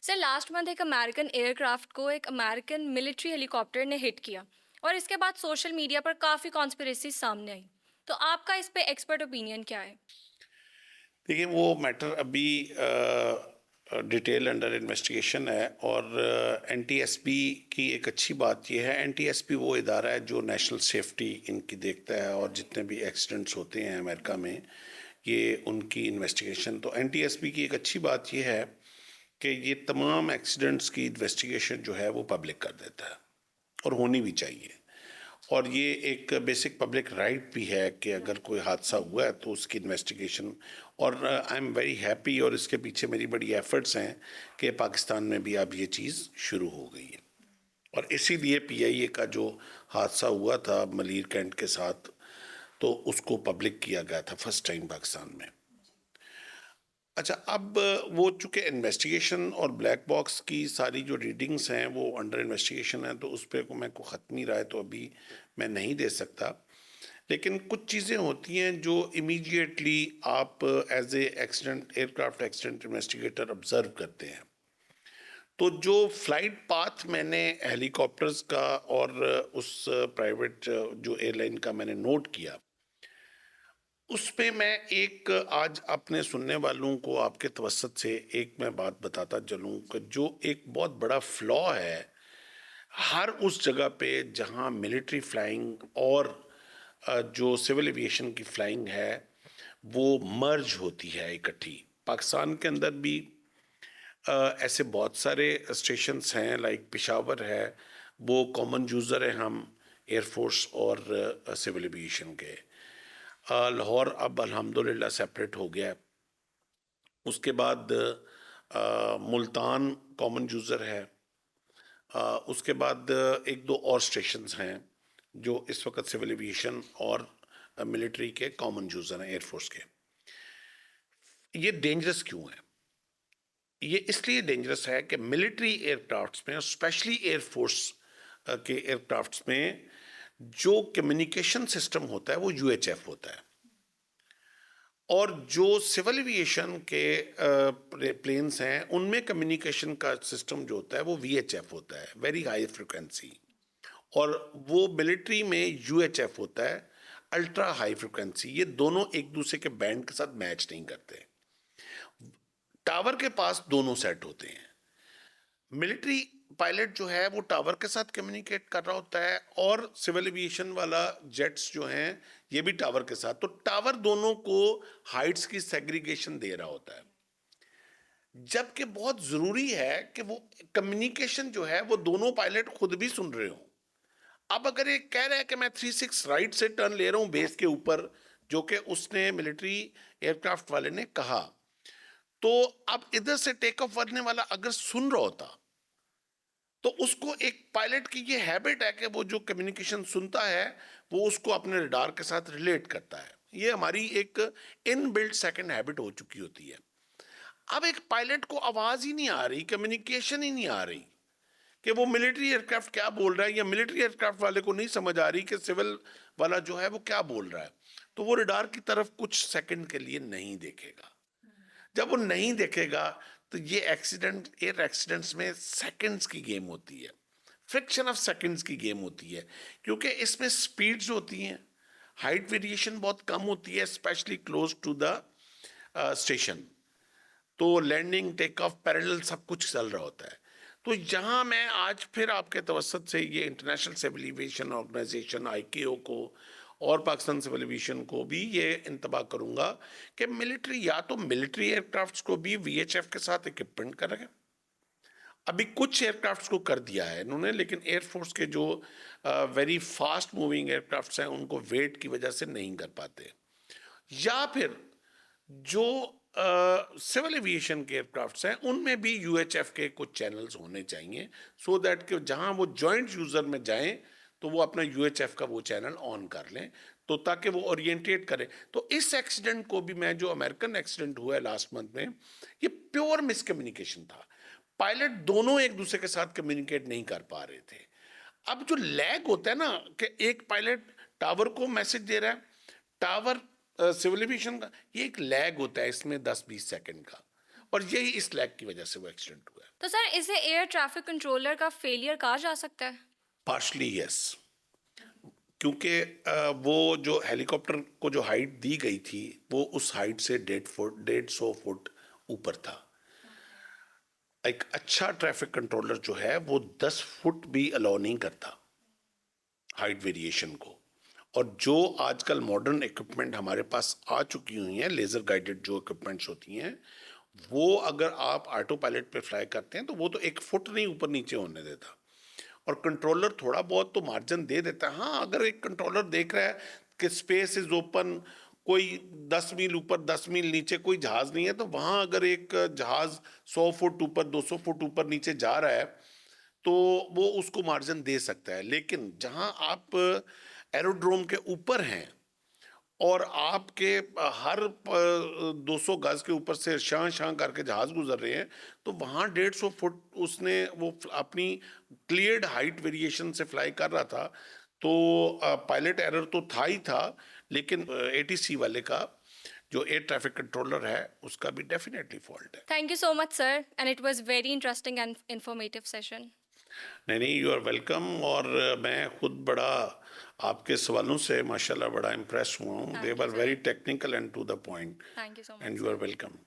Sir last month एक American aircraft को एक अमेरिकन मिलिट्री हेलीकॉप्टर ने हिट किया और इसके बाद सोशल मीडिया पर काफ़ी कॉन्स्पिरेसी सामने आई। तो आपका इस पे एक्सपर्ट ओपिनियन क्या है? देखिए, वो मैटर अभी डिटेल अंडर इन्वेस्टिगेशन है। और एनटीएसपी की एक अच्छी बात यह है, एनटीएसपी वो इदारा है जो नेशनल सेफ्टी इनकी देखता है, और जितने भी एक्सीडेंट्स होते हैं अमेरिका में ये उनकी इन्वेस्टिगेशन। तो एनटीएसपी की एक अच्छी बात यह है कि ये तमाम एक्सीडेंट्स की इन्वेस्टिगेशन जो है वो पब्लिक कर देता है, और होनी भी चाहिए। और ये एक बेसिक पब्लिक राइट भी है कि अगर कोई हादसा हुआ है तो उसकी इन्वेस्टिगेशन। और आई एम वेरी हैप्पी, और इसके पीछे मेरी बड़ी एफर्ट्स हैं कि पाकिस्तान में भी अब ये चीज़ शुरू हो गई है। और इसीलिए पीआईए का जो हादसा हुआ था मलीर कैंट के साथ, तो उसको पब्लिक किया गया था फर्स्ट टाइम पाकिस्तान में। अच्छा, अब वो चूँकि इन्वेस्टिगेशन और ब्लैक बॉक्स की सारी जो रीडिंग्स हैं वो अंडर इन्वेस्टिगेशन है, तो उस पर को मैं को ख़त्मी राय तो अभी मैं नहीं दे सकता। लेकिन कुछ चीज़ें होती हैं जो इमीडिएटली आप as a accident aircraft accident investigator observe करते हैं। तो जो फ्लाइट पाथ मैंने हेलीकॉप्टर्स का और उस प्राइवेट जो एयरलाइन का मैंने नोट किया, उस पे मैं एक आज अपने सुनने वालों को आपके तवसत से एक मैं बात बताता चलूँ कि जो एक बहुत बड़ा फ्लॉ है हर उस जगह पे जहाँ मिलिट्री फ्लाइंग और जो सिविल एविएशन की फ्लाइंग है वो मर्ज होती है इकट्ठी। पाकिस्तान के अंदर भी ऐसे बहुत सारे स्टेशंस हैं, लाइक पेशावर है, वो कॉमन यूज़र है हम एयरफोर्स और सिविल एविएशन के। लाहौर अब अल्हम्दुलिल्लाह सेपरेट हो गया है। उसके बाद मुल्तान कॉमन यूज़र है। उसके बाद एक दो और स्टेशंस हैं जो इस वक्त सिविल एविएशन और मिलिट्री के कॉमन यूज़र हैं एयरफोर्स के। ये डेंजरस क्यों है? ये इसलिए डेंजरस है कि मिलिट्री एयरक्राफ्ट्स में, स्पेशली एयरफोर्स के एयरक्राफ्ट्स में, जो कम्युनिकेशन सिस्टम होता है वो यूएचएफ होता है, और जो सिविल एविएशन के प्लेन्स हैं उनमें कम्युनिकेशन का सिस्टम जो होता है वो वीएचएफ होता है, वेरी हाई फ्रिक्वेंसी। और वो मिलिट्री में यूएचएफ होता है, अल्ट्रा हाई फ्रिक्वेंसी। ये दोनों एक दूसरे के बैंड के साथ मैच नहीं करते। टावर के पास दोनों सेट होते हैं। मिलिट्री पायलट जो है वो टावर के साथ कम्युनिकेट कर रहा होता है, और सिविल एविएशन वाला जेट्स जो हैं ये भी टावर के साथ। तो टावर दोनों को हाइट्स की सेग्रीगेशन दे रहा होता है, जबकि बहुत जरूरी है कि वो कम्युनिकेशन जो है वो दोनों पायलट खुद भी सुन रहे हो। अब अगर ये कह रहा है कि मैं 3-6 राइट से टर्न ले रहा हूं बेस के ऊपर, जो कि उसने मिलिट्री एयरक्राफ्ट वाले ने कहा, तो अब इधर से टेक ऑफ करने वाला अगर सुन रहा होता, तो उसको एक पायलट की ये हैबिट है कि वो जो कम्युनिकेशन सुनता है वो उसको अपने रडार के साथ रिलेट करता है। ये हमारी एक इनबिल्ट सेकंड हैबिट हो चुकी होती है। अब एक पायलट को आवाज ही नहीं आ रही, कम्युनिकेशन ही नहीं आ रही कि वो मिलिट्री एयरक्राफ्ट क्या बोल रहा है, या मिलिट्री एयरक्राफ्ट वाले को नहीं समझ आ रही कि सिविल वाला जो है वो क्या बोल रहा है, तो वो रडार की तरफ कुछ सेकंड के लिए नहीं देखेगा। जब वो नहीं देखेगा तो ये एक्सीडेंट, एयर एक्सीडेंट्स में सेकंड्स की गेम होती है, फ्रिक्शन ऑफ सेकंड्स की गेम होती है, क्योंकि इसमें स्पीड्स होती हैं, हाइट वेरिएशन बहुत कम होती है, especially close to the station. तो लैंडिंग, टेक ऑफ, पैरेलल सब कुछ चल रहा होता है। तो यहाँ मैं आज फिर आपके तवसत से ये इंटरनेशनल सिविल एविएशन ऑर्गेनाइजेशन आईकेओ को और पाकिस्तान सिविल एविएशन को भी ये इंतबाह करूँगा कि मिलिट्री या तो मिलिट्री एयरक्राफ्ट्स को भी वीएचएफ के साथ इक्विपमेंट करें। अभी कुछ एयरक्राफ्ट्स को कर दिया है इन्होंने, लेकिन एयरफोर्स के जो वेरी फास्ट मूविंग एयरक्राफ्ट्स हैं उनको वेट की वजह से नहीं कर पाते। या फिर जो सिविल एविएशन के एयरक्राफ्ट्स हैं उनमें भी यूएचएफ के कुछ चैनल्स होने चाहिए, सो दैट कि जहां वो जॉइंट यूजर में जाएं तो वो अपना यूएचएफ का वो चैनल ऑन कर लें, तो ताकि वो ओरिएंटेट करें। तो इस एक्सीडेंट को भी, मैं जो अमेरिकन एक्सीडेंट हुआ है लास्ट मंथ में, ये प्योर मिसकम्युनिकेशन था। पायलट दोनों एक दूसरे के साथ कम्युनिकेट नहीं कर पा रहे थे। अब जो लैग होता है ना कि एक पायलट टावर को मैसेज दे रहा है, टावर सिविल एविएशन का, ये एक लैग होता है इसमें 10-20 सेकंड का, और यही इस लैग की वजह से वो एक्सीडेंट हुआ है। तो सर इसे एयर ट्रैफिक कंट्रोलर का फेलियर कहा जा सकता है? पार्शली यस, क्योंकि वो जो हेलीकॉप्टर को जो हाइट दी गई थी वो उस हाइट से 150 फुट ऊपर था। एक अच्छा ट्रैफिक कंट्रोलर जो है वो 10 फुट भी अलाउ नहीं करता हाइट वेरिएशन को। और जो आजकल मॉडर्न इक्विपमेंट हमारे पास आ चुकी हुई हैं, लेज़र गाइडेड जो इक्विपमेंट्स होती हैं, वो अगर आप ऑटो पायलट पे फ्लाई करते हैं तो वो तो 1 फुट नहीं ऊपर नीचे होने देता। और कंट्रोलर थोड़ा बहुत तो मार्जिन दे देता है। हाँ, अगर एक कंट्रोलर देख रहा है कि स्पेस इज ओपन, कोई 10 मील ऊपर 10 मील नीचे कोई जहाज नहीं है, तो वहाँ अगर एक जहाज 100 फुट ऊपर 200 फुट ऊपर नीचे जा रहा है तो वो उसको मार्जिन दे सकता है। लेकिन जहाँ आप एरोड्रोम के ऊपर हैं और आपके हर 200 गज के ऊपर से शां शां करके जहाज गुजर रहे हैं, तो वहाँ 150 फुट उसने वो अपनी क्लियर्ड हाइट वेरिएशन से फ्लाई कर रहा था। तो पायलट एरर तो था ही था, लेकिन एटीसी वाले का जो एयर ट्रैफिक कंट्रोलर है उसका भी डेफिनेटली फॉल्ट है। Thank you so much sir and it was very interesting and informative session. नहीं, यू आर वेलकम। और मैं खुद बड़ा आपके सवालों से माशाल्लाह बड़ा इम्प्रेस हुआ हूँ। दे थैंक यू वर sir. Very technical and to the point, thank you so and much you are sir. Welcome.